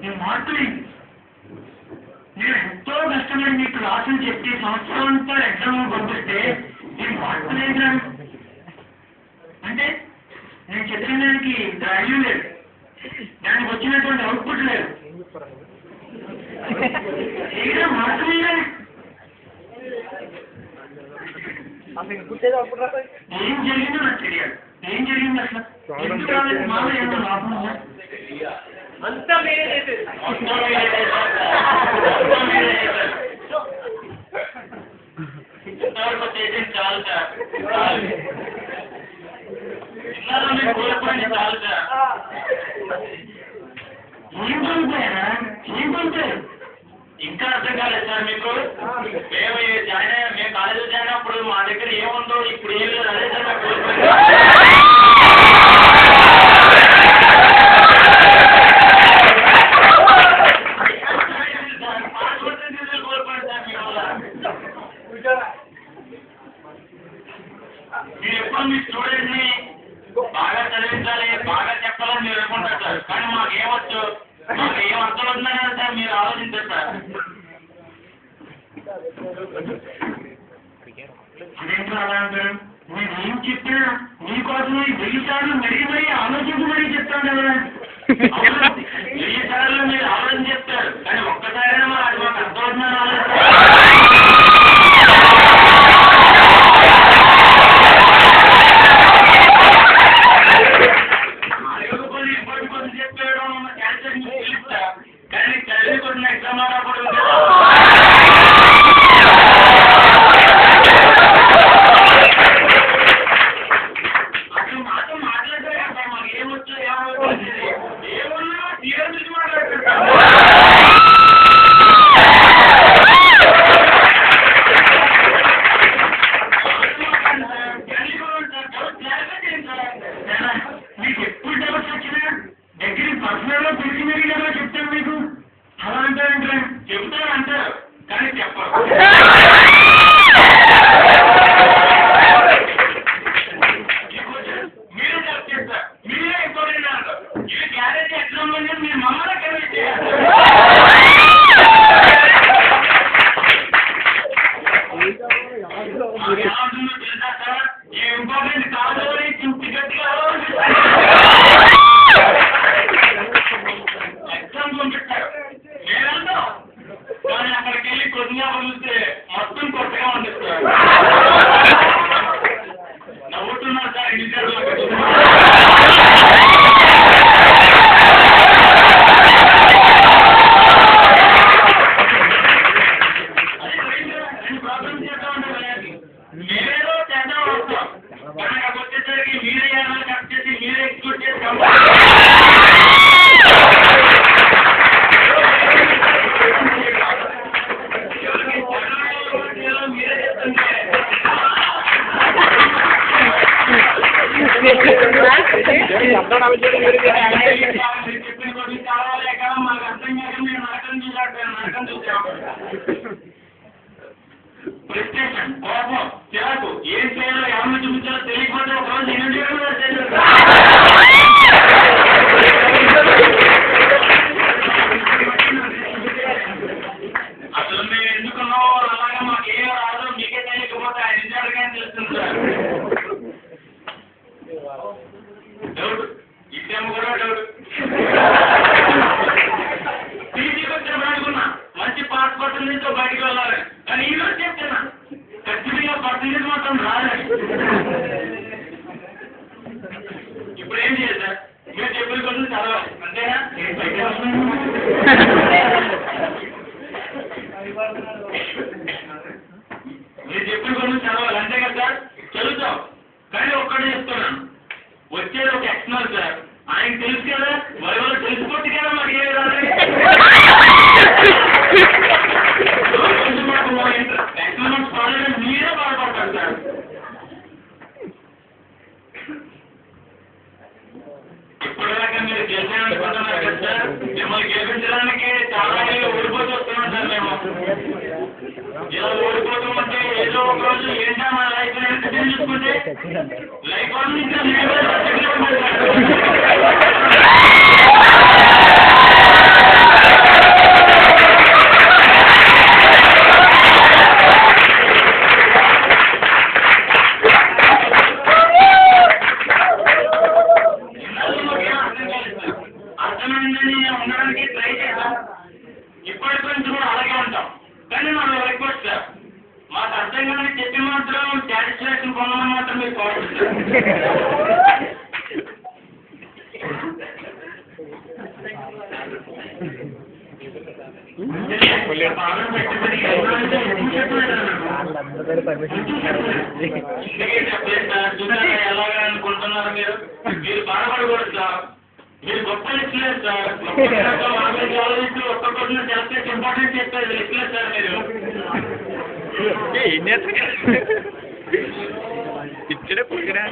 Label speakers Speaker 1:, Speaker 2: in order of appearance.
Speaker 1: ఈ మార్కులు నేను ఎంతో కష్టపడి మీకు క్లాసులు చెప్పి సంవత్సరం అంతా ఎగ్జామ్ పంపిస్తే ఈ మార్కులు ఏంటా అంటే నేను చెప్పిన దానికి వాల్యూ లేదు, దానికి వచ్చినటువంటి అవుట్పుట్ లేదు. ఏదో మార్కులు ఏం జరిగిందో నాకు తెలియాలి. ఏం జరిగింది అసలు ఎందుకు రాలేదు? మామూలు ఏమో లాభం
Speaker 2: అంతా మీరే చేసేది. చాలు సార్, కోల్పోయింది చాలు సార్.
Speaker 1: ఏం కోల్పోయారా? ఏం కోల్పోయారు?
Speaker 2: ఇంకా అర్థం కాలేదు సార్ మీకు? మేము కాలేజీలో జాయిన్ అయినప్పుడు మా దగ్గర ఏముందో ఇప్పుడు ఏం లేదు. అదే సార్ నాకు కోల్పోయింది. మీరు ఎప్పుడు మీ స్టూడెంట్ ని బాగా చదివించాలి, బాగా చెప్పాలని మీరు అనుకుంటారు సార్. కానీ మాకు ఏమొచ్చు, మాకు ఏం అర్థం అవుతుందని సార్ మీరు ఆలోచించారు సార్.
Speaker 1: అదేంటో అలా అంటారు? నేను ఏం చెప్పినా మీకోసమే 1000 సార్లు మరీ ఆలోచించి మరీ చెప్తాను కదా.
Speaker 2: 1000 సార్లు మీరు ఆలోచన చెప్తారు, కానీ ఒక్కసారైనా అది మాకు అర్థం అవుతుందని ఆలోచిస్తారు. కానీ చదివి కొట్టిన ఎగ్జామ్ రాకూడదు. అసలు మాతో మాట్లాడతారు కదా, మాకు ఏమొచ్చో ఏమన్నా థియరీ నుంచి మాట్లాడుతుంటారు.
Speaker 1: మీకు ఎప్పుడు డౌట్స్ వచ్చినా దగ్గర పర్సనల్ లో పిలిచి మరీ కదా చెప్తాను మీకు. అలా అంటారంటే
Speaker 2: చెబుతారు అంటారు, కానీ చెప్పరు. మీరే చెప్తారు, మీరే ఎక్కువ అంటారు. ఇది గ్యారెంటీ ఎగ్జామ్ లో మీరు మమ్మల్ని కన్విన్స్ చేయాలి. ఏమవుతుందో తెలుసా సార్? ఏ ఇంపార్టెంట్ కాదు అని చుట్టి గట్టిగా ఎగ్జామ్ పంపిస్తారు. నేనంటాం, కానీ అక్కడికి వెళ్ళి కొద్దిగా పంపిస్తే మొత్తం కొత్తగా పంపిస్తారు. నవ్వుతున్నారు సార్ ఇంటిలో. మీరేదో చేద్దాం వస్తాం, కానీ నాకు వచ్చేసరికి మీరే ఏమైనా కట్ చేసి మీరే ఎగ్జిక్యూట్ చేసి మీరే చెప్తుంటే చెప్పిన కొద్ది కావాలేక మాకు అర్థం కాక మేము నరకం చూసాం. ప్రెస్టేషన్, కోపం, చిరాకు, ఏం చేయాలో ఎవరిని చూపించాలో తెలియకపోతే ఒకరోజు ఇండివిజువల్ అసలు మేము ఎందుకున్నామో అలాగే మాకు ఏం రాదో మీకే తెలియకపోతే ఆయన నిజాలుగా తెలుస్తుంది సార్. డౌట్ ఇదేమో కూడా డౌట్. పీజీకి వచ్చిన అనుకున్నా మంచి పాస్ పర్సెంటేజ్ తో బయటకు వెళ్ళాలి, కానీ ఈ రోజు చెప్తున్నా ఖచ్చితంగా పర్సెంటేజ్ మాత్రం రాలేదు. ఇప్పుడు ఏం చేయాలి సార్? మీరు చెప్పిన కొంచెం చదవాలి అంతేనా? మీరు చెప్పిన కొంచెం చదవాలి అంతే కదా సార్? చదువుతాం, కానీ ఒక్కడే చెప్తున్నాను, వచ్చేది ఒక ఎక్స్టర్నల్ సార్. ఆయన తెలుసు కదా, మరి వాళ్ళు తెలిసిపోతే కదా మాకు ఏమి రాలేదు. ఎక్స్టర్నల్స్ కాలేజ్ మీరే బాధపడతారు సార్. ఇప్పటిదాకా మీరు గెలిచారనుకుంటున్నారు కదా సార్, మిమ్మల్ని గెలిపించడానికి చాలా ఓడిపోతూ వస్తున్నాం సార్. మేము ఇలా ఓడిపోతామంటే ఏదో ఒక రోజు ఏంటా మా లైఫ్ చూసుకుంటే లైఫ్ నుంచి అర్థమైందని ఉండడానికి ట్రై చేద్దాం. ఇప్పటి నుంచి కూడా అలాగే ఉంటాం. కానీ మనం రిక్వెస్ట్ సార్, మాకు అర్థం కానీ చెప్పి మాత్రం సాటిస్ఫాక్షన్ పొందమని మాత్రం మీరు కోరుకుంటారు. ఎలాగా అనుకుంటున్నారు మీరు? మీరు బాధపడకూడదు సార్. మీరు గొప్ప లిస్టులేదు సార్. ఒక్కొక్కరిని సెలెక్ట్ ఇంపార్టెంట్ చెప్పారు లిస్టులేదు సార్ మీరు.
Speaker 3: ఇచ్చడే పుట్టినా